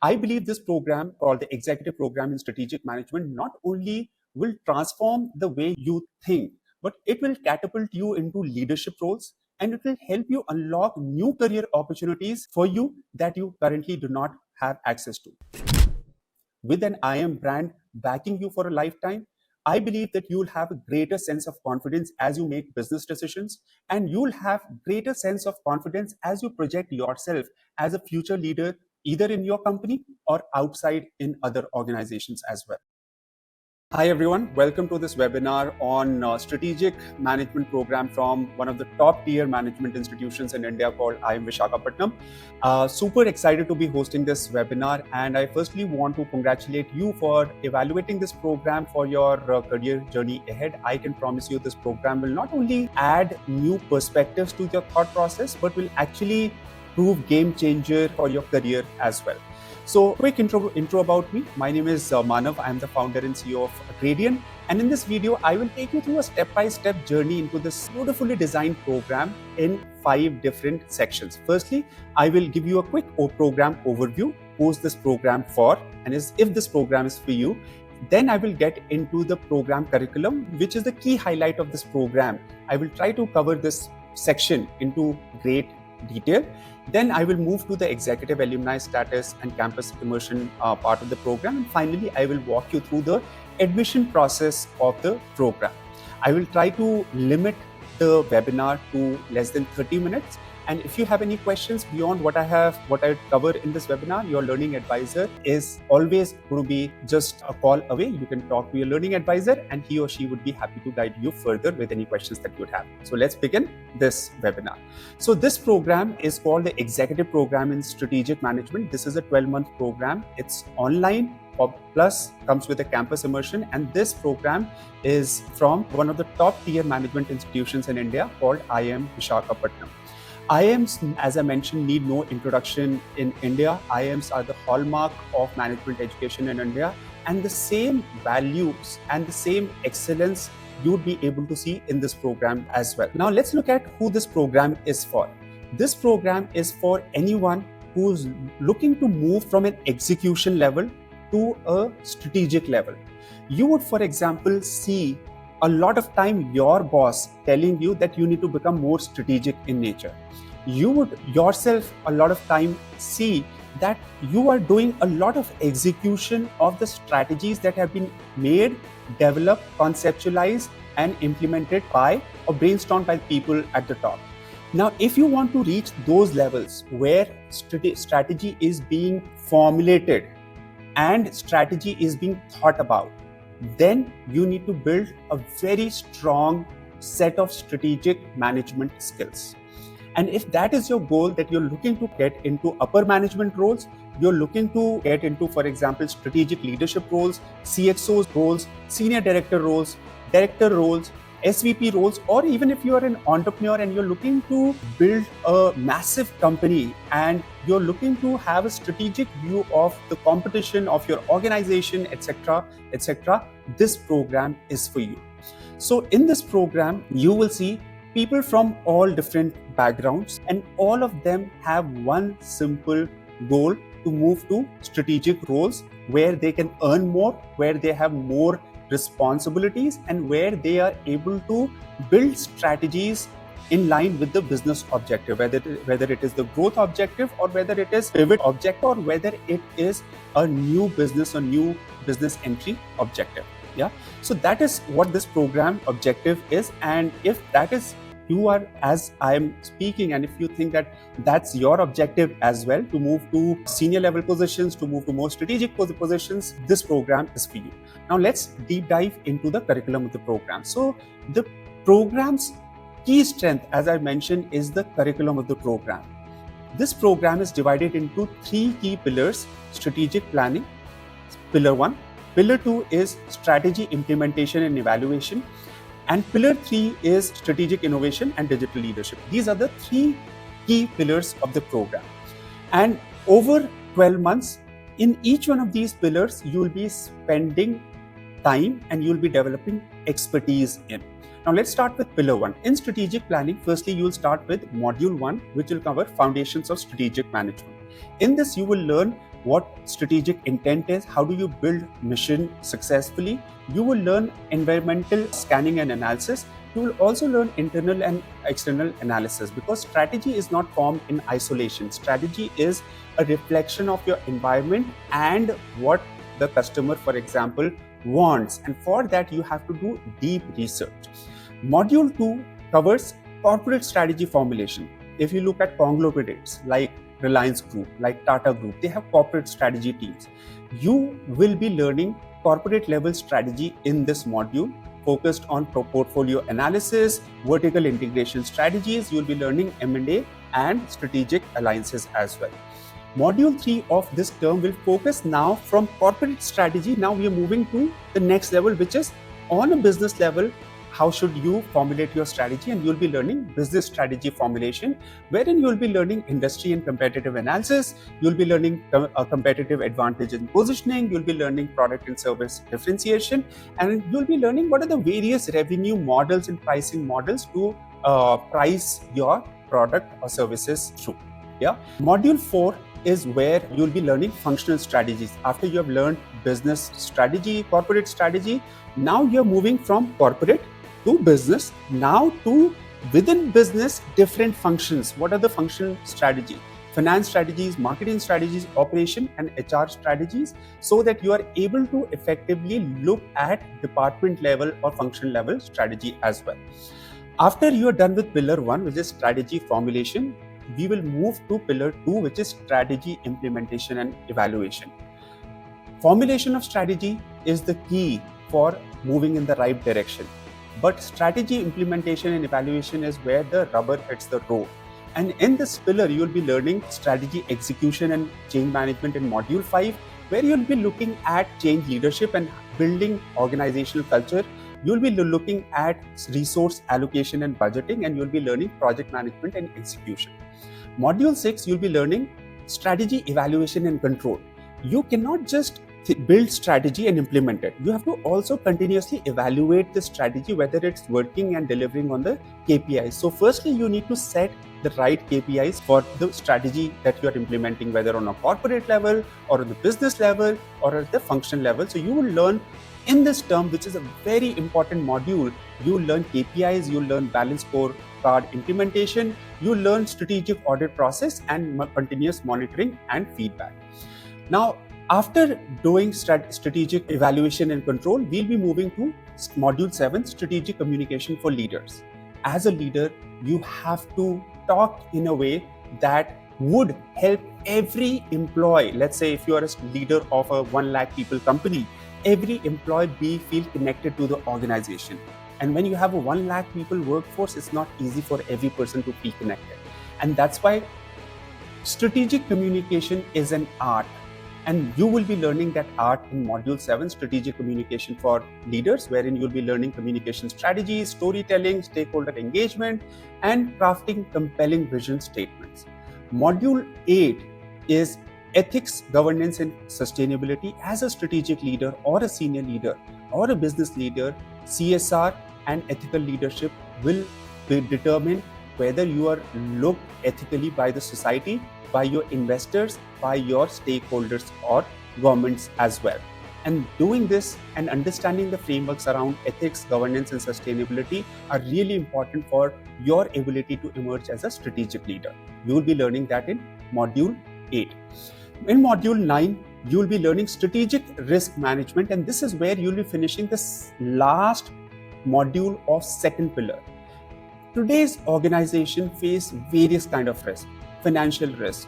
I believe this program, called the Executive Program in Strategic Management, not only will transform the way you think, but it will catapult you into leadership roles, and it will help you unlock new career opportunities for you that you currently do not have access to. With an IIM brand backing you for a lifetime, I believe that you'll have a greater sense of confidence as you make business decisions, and you'll have greater sense of confidence as you project yourself as a future leader, either in your company or outside in other organizations as well. Hi everyone, welcome to this webinar on strategic management program from one of the top tier management institutions in India called IIM Visakhapatnam. Super excited to be hosting this webinar, and I firstly want to congratulate you for evaluating this program for your career journey ahead. I can promise you this program will not only add new perspectives to your thought process, but will actually prove game changer for your career as well. So quick intro about me. My name is Manav. I am the founder and CEO of Accredian. And in this video, I will take you through a step-by-step journey into this beautifully designed program in 5 different sections. Firstly, I will give you a quick program overview, who's this program for, and if this program is for you. Then I will get into the program curriculum, which is the key highlight of this program. I will try to cover this section into great detail. Then I will move to the executive alumni status and campus immersion part of the program. And finally, I will walk you through the admission process of the program. I will try to limit the webinar to less than 30 minutes. And if you have any questions beyond what I cover in this webinar, your learning advisor is always going to be just a call away. You can talk to your learning advisor and he or she would be happy to guide you further with any questions that you would have. So let's begin this webinar. So this program is called the Executive Program in Strategic Management. This is a 12-month program. It's online, plus comes with a campus immersion, and this program is from one of the top tier management institutions in India called IIM Visakhapatnam. IIMs, as I mentioned, need no introduction in India. IIMs are the hallmark of management education in India, and the same values and the same excellence you would be able to see in this program as well. Now let's look at who this program is for. This program is for anyone who's looking to move from an execution level to a strategic level. You would, for example, see a lot of time your boss telling you that you need to become more strategic in nature. You would yourself a lot of time see that you are doing a lot of execution of the strategies that have been made, developed, conceptualized, and implemented by or brainstormed by people at the top. Now, if you want to reach those levels where strategy is being formulated and strategy is being thought about, then you need to build a very strong set of strategic management skills. And if that is your goal, that you're looking to get into upper management roles, you're looking to get into, for example, strategic leadership roles, CXO roles, senior director roles, director roles, SVP roles, or even if you're an entrepreneur and you're looking to build a massive company and you're looking to have a strategic view of the competition of your organization, etc., this program is for you. So in this program, you will see people from all different backgrounds, and all of them have one simple goal: to move to strategic roles where they can earn more, where they have more responsibilities, and where they are able to build strategies in line with the business objective, whether it is the growth objective, or whether it is pivot objective, or whether it is a new business or new business entry objective. Yeah. So that is what this program objective is. And if that is you are, as I'm speaking, and if you think that that's your objective as well, to move to senior level positions, to move to more strategic positions, this program is for you. Now let's deep dive into the curriculum of the program. So the program's key strength, as I mentioned, is the curriculum of the program. This program is divided into 3 key pillars: strategic planning, pillar 1. Pillar 2 is strategy implementation and evaluation. And pillar 3 is strategic innovation and digital leadership. These are the 3 key pillars of the program. And over 12 months, in each one of these pillars, you will be spending time and you will be developing expertise in. Now let's start with pillar 1. In strategic planning, firstly, you will start with module 1, which will cover foundations of strategic management. In this, you will learn what strategic intent is, how do you build mission successfully. You will learn environmental scanning and analysis. You will also learn internal and external analysis, because strategy is not formed in isolation. Strategy is a reflection of your environment and what the customer, for example, wants. And for that, you have to do deep research. Module 2 covers corporate strategy formulation. If you look at conglomerates like Reliance Group, like Tata Group, they have corporate strategy teams. You will be learning corporate level strategy in this module, focused on portfolio analysis, vertical integration strategies. You'll be learning M&A and strategic alliances as well. Module 3 of this term will focus now from corporate strategy. Now we are moving to the next level, which is on a business level. How should you formulate your strategy? And you'll be learning business strategy formulation, wherein you'll be learning industry and competitive analysis. You'll be learning competitive advantage in positioning. You'll be learning product and service differentiation. And you'll be learning what are the various revenue models and pricing models to price your product or services through. Yeah. Module 4 is where you'll be learning functional strategies. After you have learned business strategy, corporate strategy, now you're moving from corporate to business, now to within business, different functions. What are the functional strategy? Finance strategies, marketing strategies, operation and HR strategies, so that you are able to effectively look at department level or function level strategy as well. After you are done with pillar 1, which is strategy formulation, we will move to pillar 2, which is strategy implementation and evaluation. Formulation of strategy is the key for moving in the right direction. But strategy implementation and evaluation is where the rubber hits the road. And in this pillar, you'll be learning strategy execution and change management in module 5, where you'll be looking at change leadership and building organizational culture. You'll be looking at resource allocation and budgeting, and you'll be learning project management and execution. Module 6, you'll be learning strategy evaluation and control. You cannot just build strategy and implement it. You have to also continuously evaluate the strategy, whether it's working and delivering on the KPIs. So firstly, you need to set the right KPIs for the strategy that you are implementing, whether on a corporate level or on the business level or at the function level. So you will learn in this term, which is a very important module, you will learn KPIs, you will learn balanced scorecard implementation, you will learn strategic audit process and continuous monitoring and feedback. Now, after doing strategic evaluation and control, we'll be moving to module 7, strategic communication for leaders. As a leader, you have to talk in a way that would help every employee. Let's say if you are a leader of a 1 lakh people company, every employee feel connected to the organization. And when you have a 1 lakh people workforce, it's not easy for every person to feel connected. And that's why strategic communication is an art. And you will be learning that art in module 7, strategic communication for leaders, wherein you'll be learning communication strategies, storytelling, stakeholder engagement, and crafting compelling vision statements. Module 8 is ethics, governance, and sustainability. As a strategic leader or a senior leader or a business leader, CSR and ethical leadership will determine whether you are looked ethically by the society, by your investors, by your stakeholders or governments as well. And doing this and understanding the frameworks around ethics, governance, and sustainability are really important for your ability to emerge as a strategic leader. You will be learning that in module 8. In module 9, you will be learning strategic risk management, and this is where you will be finishing this last module of second pillar. Today's organization face various kind of risk: financial risk,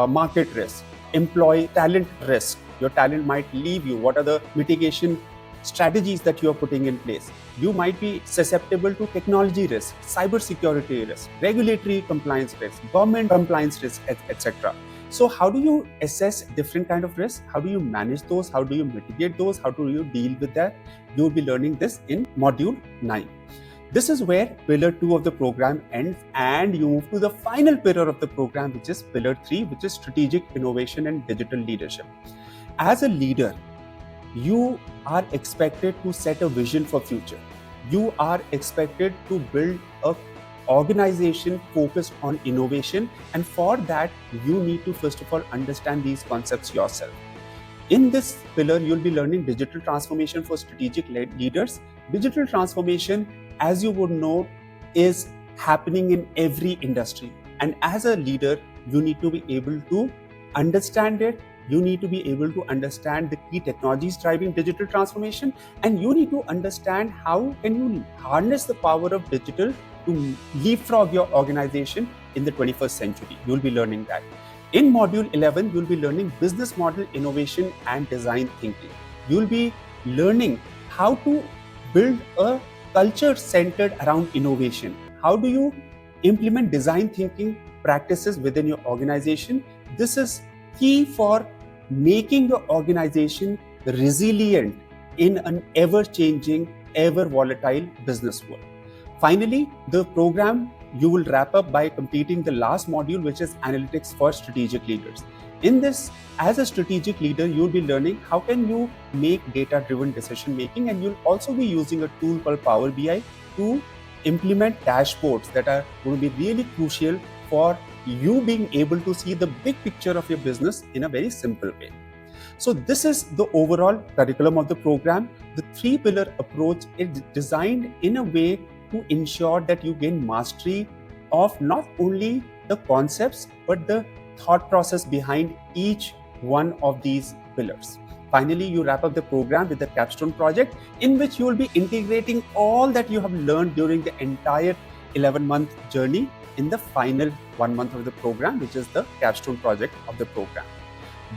market risk, employee talent risk. Your talent might leave you. What are the mitigation strategies that you are putting in place? You might be susceptible to technology risk, cybersecurity risk, regulatory compliance risk, government compliance risk, etc. So how do you assess different kind of risks? How do you manage those? How do you mitigate those? How do you deal with that? You will be learning this in module 9. This is where pillar 2 of the program ends, and you move to the final pillar of the program, which is pillar 3, which is strategic innovation and digital leadership. As a leader, you are expected to set a vision for future. You are expected to build a organization focused on innovation, and for that you need to first of all understand these concepts yourself. In this pillar, you'll be learning digital transformation for strategic leaders. Digital transformation, as you would know, is happening in every industry. And as a leader, you need to be able to understand it. You need to be able to understand the key technologies driving digital transformation. And you need to understand how can you harness the power of digital to leapfrog your organization in the 21st century. You'll be learning that. In Module 11, you'll be learning business model innovation and design thinking. You'll be learning how to build a culture centered around innovation. How do you implement design thinking practices within your organization? This is key for making your organization resilient in an ever-changing, ever-volatile business world. Finally, the program you will wrap up by completing the last module, which is analytics for strategic leaders. In this, as a strategic leader, you'll be learning how can you make data-driven decision making, and you'll also be using a tool called Power BI to implement dashboards that are going to be really crucial for you being able to see the big picture of your business in a very simple way. So this is the overall curriculum of the program. The 3-pillar approach is designed in a way to ensure that you gain mastery of not only the concepts, but the thought process behind each one of these pillars. Finally, you wrap up the program with the capstone project, in which you will be integrating all that you have learned during the entire 11-month journey in the final 1 month of the program, which is the capstone project of the program.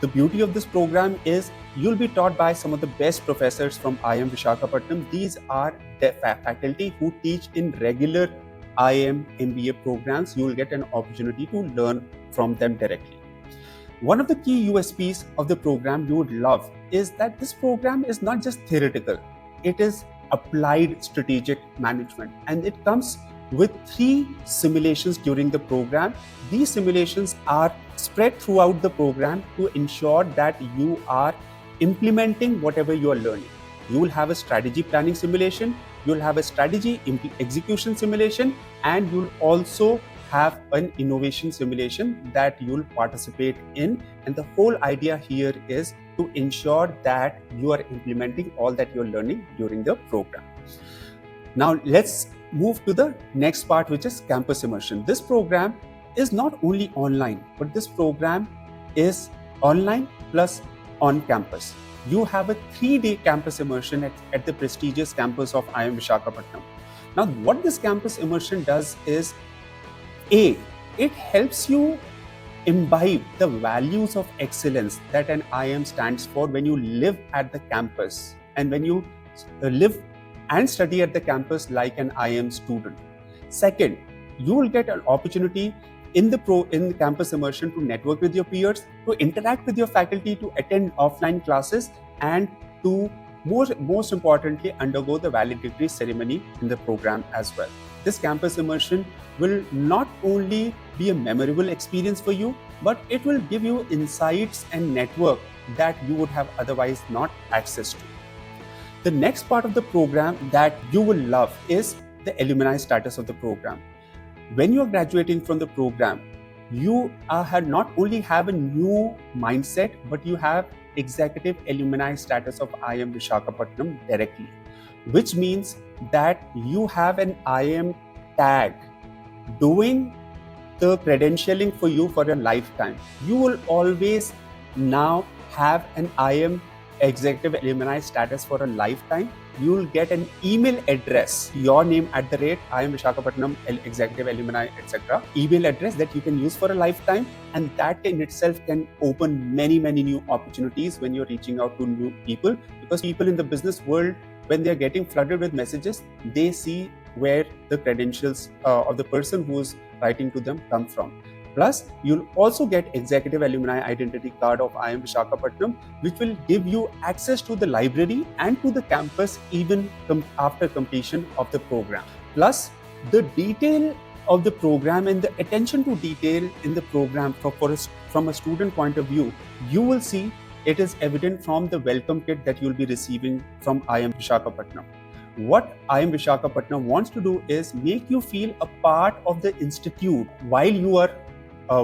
The beauty of this program is you'll be taught by some of the best professors from IIM Visakhapatnam. These are the faculty who teach in regular IIM MBA programs. You will get an opportunity to learn from them directly. One of the key USPs of the program you would love is that this program is not just theoretical. It is applied strategic management, and it comes with 3 simulations during the program. These simulations are spread throughout the program to ensure that you are implementing whatever you are learning. You will have a strategy planning simulation, you will have a strategy execution simulation, and you will also have an innovation simulation that you will participate in. And the whole idea here is to ensure that you are implementing all that you're learning during the program. Now let's move to the next part, which is campus immersion. This program is not only online, but this program is online plus on campus. You have a 3-day campus immersion at the prestigious campus of IIM Visakhapatnam. Now, what this campus immersion does is, it helps you imbibe the values of excellence that an IIM stands for when you live at the campus and when you live and study at the campus like an IIM student. Second, you will get an opportunity in the campus immersion to network with your peers, to interact with your faculty, to attend offline classes, and to most importantly undergo the valedictory ceremony in the program as well. This campus immersion will not only be a memorable experience for you, but it will give you insights and network that you would have otherwise not access to. The next part of the program that you will love is the alumni status of the program. When you are graduating from the program, you not only have a new mindset, but you have executive alumni status of IIM Visakhapatnam directly, which means that you have an IIM tag doing the credentialing for you for a lifetime. You will always now have an IIM executive alumni status for a lifetime. You will get an email address, your name @ IIM Visakhapatnam executive alumni, etc. email address that you can use for a lifetime, and that in itself can open many new opportunities when you're reaching out to new people, because people in the business world, when they're getting flooded with messages, they see where the credentials of the person who's writing to them come from. Plus, you'll also get executive alumni identity card of IIM Visakhapatnam, which will give you access to the library and to the campus even after completion of the program. Plus, the detail of the program and the attention to detail in the program from a student point of view, you will see it is evident from the welcome kit that you'll be receiving from IIM Visakhapatnam. What IIM Visakhapatnam wants to do is make you feel a part of the institute while you are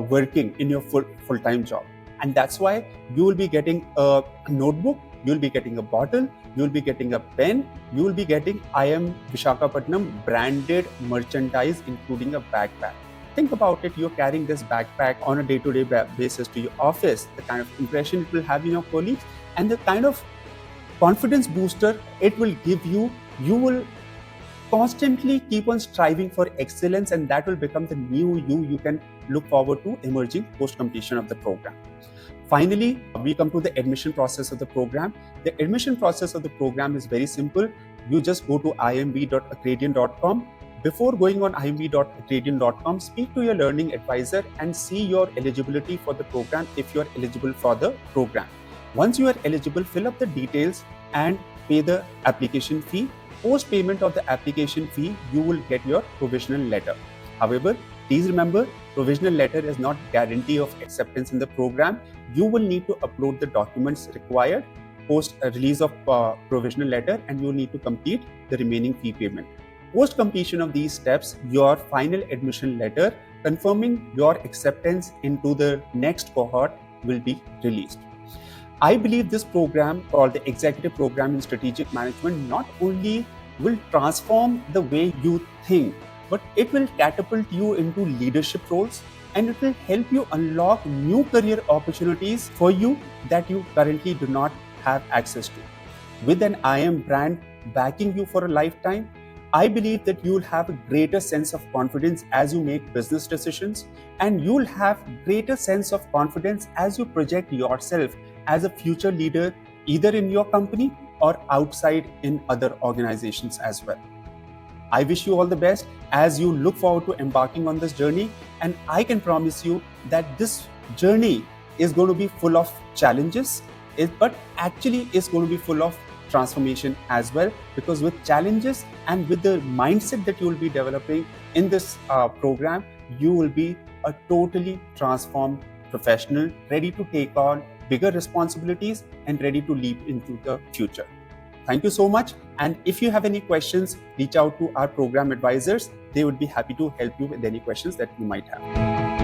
working in your full-time job. And that's why you will be getting a notebook, you'll be getting a bottle, you'll be getting a pen, you will be getting IIM Visakhapatnam branded merchandise, including a backpack. Think about it, you're carrying this backpack on a day-to-day basis to your office, the kind of impression it will have in your colleagues, and the kind of confidence booster it will give you. You will constantly keep on striving for excellence, and that will become the new you can look forward to emerging post completion of the program. Finally, we come to the admission process of the program. The admission process of the program is very simple. You just go to imv.accredian.com. Before going on imv.accredian.com, speak to your learning advisor and see your eligibility for the program if you are eligible for the program. Once you are eligible, fill up the details and pay the application fee. Post payment of the application fee, you will get your provisional letter. However, please remember, provisional letter is not guarantee of acceptance in the program. You will need to upload the documents required post release of provisional letter, and you will need to complete the remaining fee payment. Post completion of these steps, your final admission letter confirming your acceptance into the next cohort will be released. I believe this program, called the Executive Program in Strategic Management, not only will transform the way you think, but it will catapult you into leadership roles, and it will help you unlock new career opportunities for you that you currently do not have access to. With an IIM brand backing you for a lifetime, I believe that you will have a greater sense of confidence as you make business decisions, and you will have greater sense of confidence as you project yourself as a future leader, either in your company or outside in other organizations as well. I wish you all the best as you look forward to embarking on this journey, and I can promise you that this journey is going to be full of challenges, but actually is going to be full of transformation as well, because with challenges and with the mindset that you will be developing in this program, you will be a totally transformed professional, ready to take on bigger responsibilities and ready to leap into the future. Thank you so much. And if you have any questions, reach out to our program advisors. They would be happy to help you with any questions that you might have.